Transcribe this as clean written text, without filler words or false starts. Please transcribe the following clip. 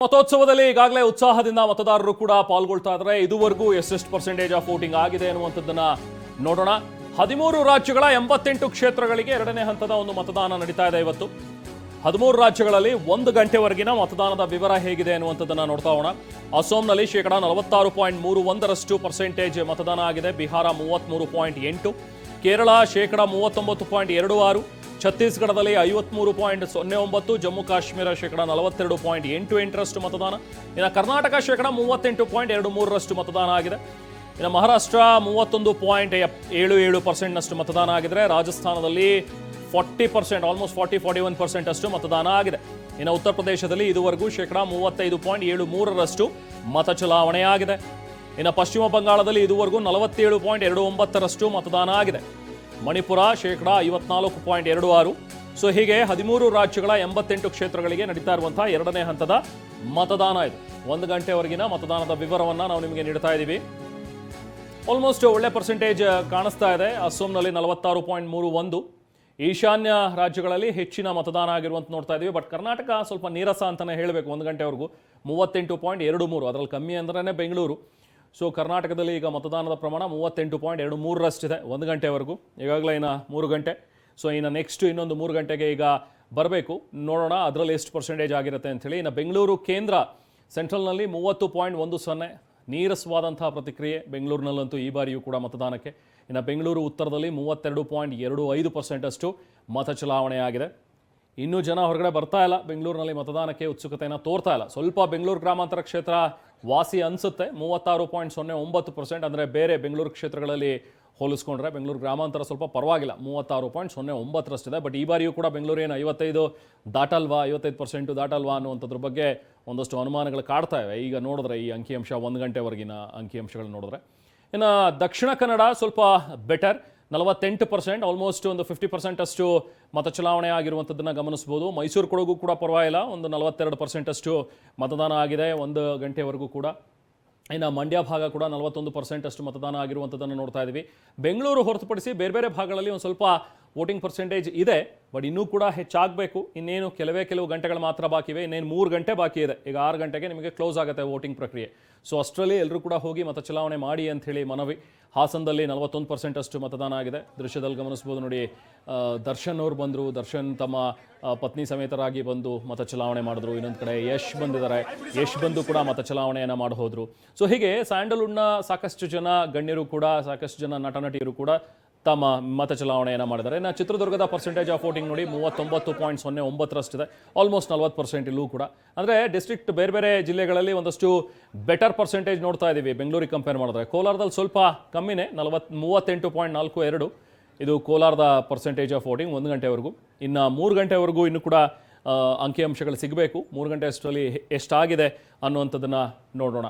ಮತೋತ್ಸವದಲ್ಲಿ ಈಗಾಗಲೇ ಉತ್ಸಾಹದಿಂದ ಮತದಾರರು ಕೂಡ ಪಾಲ್ಗೊಳ್ತಾ ಇದ್ದಾರೆ. ಇದುವರೆಗೂ ಎಷ್ಟೆಷ್ಟು ಪರ್ಸೆಂಟೇಜ್ ಆಫ್ ವೋಟಿಂಗ್ ಆಗಿದೆ ಅನ್ನುವಂಥದ್ದನ್ನ ನೋಡೋಣ. 13 ರಾಜ್ಯಗಳ 88 ಕ್ಷೇತ್ರಗಳಿಗೆ ಎರಡನೇ ಹಂತದ ಒಂದು ಮತದಾನ ನಡೀತಾ ಇದೆ ಇವತ್ತು. 13 ರಾಜ್ಯಗಳಲ್ಲಿ 1 ಗಂಟೆವರೆಗಿನ ಮತದಾನದ ವಿವರ ಹೇಗಿದೆ ಅನ್ನುವಂಥದ್ದನ್ನ ನೋಡ್ತಾ ಹೋಗೋಣ. ಅಸ್ಸಾಂನಲ್ಲಿ 46.31% ಪರ್ಸೆಂಟೇಜ್ ಮತದಾನ ಆಗಿದೆ. ಬಿಹಾರ 33.8%, ಕೇರಳ 39.26%, ಛತ್ತೀಸ್ಗಢದಲ್ಲಿ 53.09%, ಜಮ್ಮು ಕಾಶ್ಮೀರ 42.88% ಮತದಾನ. ಇನ್ನು ಕರ್ನಾಟಕ 38.23% ಮತದಾನ ಆಗಿದೆ. ಇನ್ನು ಮಹಾರಾಷ್ಟ್ರ 31.77% ಮತದಾನ ಆಗಿದೆ. ರಾಜಸ್ಥಾನದಲ್ಲಿ 40%, ಆಲ್ಮೋಸ್ಟ್ 41% ಅಷ್ಟು ಮತದಾನ ಆಗಿದೆ. ಇನ್ನು ಉತ್ತರ ಪ್ರದೇಶದಲ್ಲಿ ಇದುವರೆಗೂ 35.73% ಮತ ಚಲಾವಣೆ ಆಗಿದೆ. ಇನ್ನು ಪಶ್ಚಿಮ ಬಂಗಾಳದಲ್ಲಿ ಇದುವರೆಗೂ 47.29% ಮತದಾನ ಆಗಿದೆ. ಮಣಿಪುರ 54.26%. ಸೊ ಹೀಗೆ 13 ರಾಜ್ಯಗಳ 88 ಕ್ಷೇತ್ರಗಳಿಗೆ ನಡೀತಾ ಇರುವಂತಹ ಎರಡನೇ ಹಂತದ ಮತದಾನ ಇದು. 1 ಗಂಟೆವರೆಗಿನ ಮತದಾನದ ವಿವರವನ್ನು ನಾವು ನಿಮಗೆ ನೀಡ್ತಾ ಇದ್ದೀವಿ. ಆಲ್ಮೋಸ್ಟ್ ಒಳ್ಳೆ ಪರ್ಸೆಂಟೇಜ್ ಕಾಣಿಸ್ತಾ ಇದೆ. ಅಸ್ಸಾಂನಲ್ಲಿ 46.31%. ಈಶಾನ್ಯ ರಾಜ್ಯಗಳಲ್ಲಿ ಹೆಚ್ಚಿನ ಮತದಾನ ಆಗಿರುವಂತ ನೋಡ್ತಾ ಇದ್ದೀವಿ. ಬಟ್ ಕರ್ನಾಟಕ ಸ್ವಲ್ಪ ನೀರಸ ಅಂತಾನೆ ಹೇಳಬೇಕು. 1 ಗಂಟೆವರೆಗೂ 38.23%, ಅದರಲ್ಲಿ ಕಮ್ಮಿ ಅಂದ್ರೆ ಬೆಂಗಳೂರು. ಸೊ ಕರ್ನಾಟಕದಲ್ಲಿ ಈಗ ಮತದಾನದ ಪ್ರಮಾಣ 38.23%ರಷ್ಟಿದೆ 1 ಗಂಟೆವರೆಗೂ. ಈಗಾಗಲೇ ಇನ್ನು 3 ಗಂಟೆ. ಸೊ ಇನ್ನು ನೆಕ್ಸ್ಟ್ ಇನ್ನೊಂದು 3 ಗಂಟೆಗೆ ಈಗ ಬರಬೇಕು. ನೋಡೋಣ ಅದರಲ್ಲಿ ಎಷ್ಟು ಪರ್ಸೆಂಟೇಜ್ ಆಗಿರುತ್ತೆ ಅಂಥೇಳಿ. ಇನ್ನು ಬೆಂಗಳೂರು ಕೇಂದ್ರ ಸೆಂಟ್ರಲ್ನಲ್ಲಿ 30.10%, ನೀರಸವಾದಂತಹ ಪ್ರತಿಕ್ರಿಯೆ ಬೆಂಗಳೂರಿನಲ್ಲಂತೂ ಈ ಬಾರಿಯೂ ಕೂಡ ಮತದಾನಕ್ಕೆ. ಇನ್ನು ಬೆಂಗಳೂರು ಉತ್ತರದಲ್ಲಿ 32.25% ಅಷ್ಟು ಮತ ಚಲಾವಣೆ ಆಗಿದೆ. ಇನ್ನೂ ಜನ ಹೊರಗಡೆ ಬರ್ತಾ ಇಲ್ಲ, ಬೆಂಗಳೂರಿನಲ್ಲಿ ಮತದಾನಕ್ಕೆ ಉತ್ಸುಕತೆಯನ್ನು ತೋರ್ತಾ ಇಲ್ಲ. ಸ್ವಲ್ಪ ಬೆಂಗಳೂರು ಗ್ರಾಮಾಂತರ ಕ್ಷೇತ್ರ ವಾಸಿ ಅನಿಸುತ್ತೆ. 36.09%, ಅಂದರೆ ಬೇರೆ ಬೆಂಗಳೂರು ಕ್ಷೇತ್ರಗಳಲ್ಲಿ ಹೋಲಿಸ್ಕೊಂಡ್ರೆ ಬೆಂಗಳೂರು ಗ್ರಾಮಾಂತರ ಸ್ವಲ್ಪ ಪರವಾಗಿಲ್ಲ, 36.09%ರಷ್ಟಿದೆ. ಬಟ್ ಈ ಬಾರಿಯೂ ಕೂಡ ಬೆಂಗಳೂರು ಏನು 55 ದಾಟಲ್ವಾ, 55% ದಾಟಲ್ವಾ ಅನ್ನುವಂಥದ್ರ ಬಗ್ಗೆ ಒಂದಷ್ಟು ಅನುಮಾನಗಳು ಕಾಡ್ತಾ ಇವೆ ಈಗ ನೋಡಿದ್ರೆ, ಈ ಅಂಕಿಅಂಶ 1 ಗಂಟೆವರೆಗಿನ ಅಂಕಿಅಂಶಗಳು ನೋಡಿದ್ರೆ. ಇನ್ನು ದಕ್ಷಿಣ ಕನ್ನಡ ಸ್ವಲ್ಪ ಬೆಟರ್, 48%, ಆಲ್ಮೋಸ್ಟ್ ಒಂದು 50% ಅಷ್ಟು ಮತ ಚಲಾವಣೆ ಆಗಿರುವಂಥದ್ದನ್ನು ಗಮನಿಸ್ಬೋದು. ಮೈಸೂರು ಕೊಡಗು ಕೂಡ ಪರವಾಗಿಲ್ಲ, ಒಂದು 42% ಅಷ್ಟು ಮತದಾನ ಆಗಿದೆ 1 ಗಂಟೆವರೆಗೂ ಕೂಡ. ಇನ್ನು ಮಂಡ್ಯ ಭಾಗ ಕೂಡ 41% ಅಷ್ಟು ಮತದಾನ ಆಗಿರುವಂಥದ್ದನ್ನು ನೋಡ್ತಾ ಇದ್ದೀವಿ. ಬೆಂಗಳೂರು ಹೊರತುಪಡಿಸಿ ಬೇರೆ ಬೇರೆ ಭಾಗಗಳಲ್ಲಿ ಒಂದು ಸ್ವಲ್ಪ ವೋಟಿಂಗ್ ಪರ್ಸೆಂಟೇಜ್ ಇದೆ. ಬಟ್ ಇನ್ನೂ ಕೂಡ ಹೆಚ್ಚಾಗಬೇಕು. ಇನ್ನೇನು ಕೆಲವು ಗಂಟೆಗಳು ಮಾತ್ರ ಬಾಕಿ ಇವೆ. ಇನ್ನೇನು 3 ಗಂಟೆ ಬಾಕಿ ಇದೆ. ಈಗ 6 ಗಂಟೆಗೆ ನಿಮಗೆ ಕ್ಲೋಸ್ ಆಗುತ್ತೆ ವೋಟಿಂಗ್ ಪ್ರಕ್ರಿಯೆ. ಸೊ ಅಷ್ಟರಲ್ಲಿ ಎಲ್ಲರೂ ಕೂಡ ಹೋಗಿ ಮತ ಚಲಾವಣೆ ಮಾಡಿ ಅಂಥೇಳಿ ಮನವಿ. ಹಾಸನದಲ್ಲಿ 41% ಅಷ್ಟು ಮತದಾನ ಆಗಿದೆ. ದೃಶ್ಯದಲ್ಲಿ ಗಮನಿಸ್ಬೋದು ನೋಡಿ, ದರ್ಶನ್ ಅವರು ಬಂದರು. ದರ್ಶನ್ ತಮ್ಮ ಪತ್ನಿ ಸಮೇತರಾಗಿ ಬಂದು ಮತ ಚಲಾವಣೆ ಮಾಡಿದ್ರು. ಇನ್ನೊಂದು ಕಡೆ ಯಶ್ ಬಂದಿದ್ದಾರೆ. ಯಶ್ ಬಂದು ಕೂಡ ಮತ ಚಲಾವಣೆಯನ್ನು ಮಾಡಿ ಹೋದರು. ಸೊ ಹೀಗೆ ಸ್ಯಾಂಡಲ್ವುಡ್ನ ಸಾಕಷ್ಟು ಜನ ಗಣ್ಯರು ಕೂಡ, ಸಾಕಷ್ಟು ಜನ ನಟ ನಟಿಯರು ಕೂಡ ತಮ್ಮ ಮತ ಚಲಾವಣೆಯನ್ನು ಮಾಡಿದ್ದಾರೆ. ಇನ್ನು ಚಿತ್ರದುರ್ಗದ ಪರ್ಸೆಂಟೇಜ್ ಆಫ್ ವೋಟಿಂಗ್ ನೋಡಿ 39.09%ರಷ್ಟಿದೆ, ಆಲ್ಮೋಸ್ಟ್ 40% ಇಲ್ಲೂ ಕೂಡ. ಅಂದರೆ ಡಿಸ್ಟ್ರಿಕ್ಟ್ ಬೇರೆ ಬೇರೆ ಜಿಲ್ಲೆಗಳಲ್ಲಿ ಒಂದಷ್ಟು ಬೆಟರ್ ಪರ್ಸೆಂಟೇಜ್ ನೋಡ್ತಾ ಇದ್ದೀವಿ ಬೆಂಗಳೂರಿಗೆ ಕಂಪೇರ್ ಮಾಡಿದ್ರೆ. ಕೋಲಾರದಲ್ಲಿ ಸ್ವಲ್ಪ ಕಮ್ಮಿನೇ, 38.42%. ಇದು ಕೋಲಾರದ ಪರ್ಸೆಂಟೇಜ್ ಆಫ್ ವೋಟಿಂಗ್ 1 ಗಂಟೆವರೆಗೂ. ಇನ್ನು 3 ಗಂಟೆವರೆಗೂ ಇನ್ನೂ ಕೂಡ ಅಂಕಿಅಂಶಗಳು ಸಿಗಬೇಕು. 3 ಗಂಟೆ ಅಷ್ಟರಲ್ಲಿ ಎಷ್ಟಾಗಿದೆ ಅನ್ನುವಂಥದ್ದನ್ನು ನೋಡೋಣ.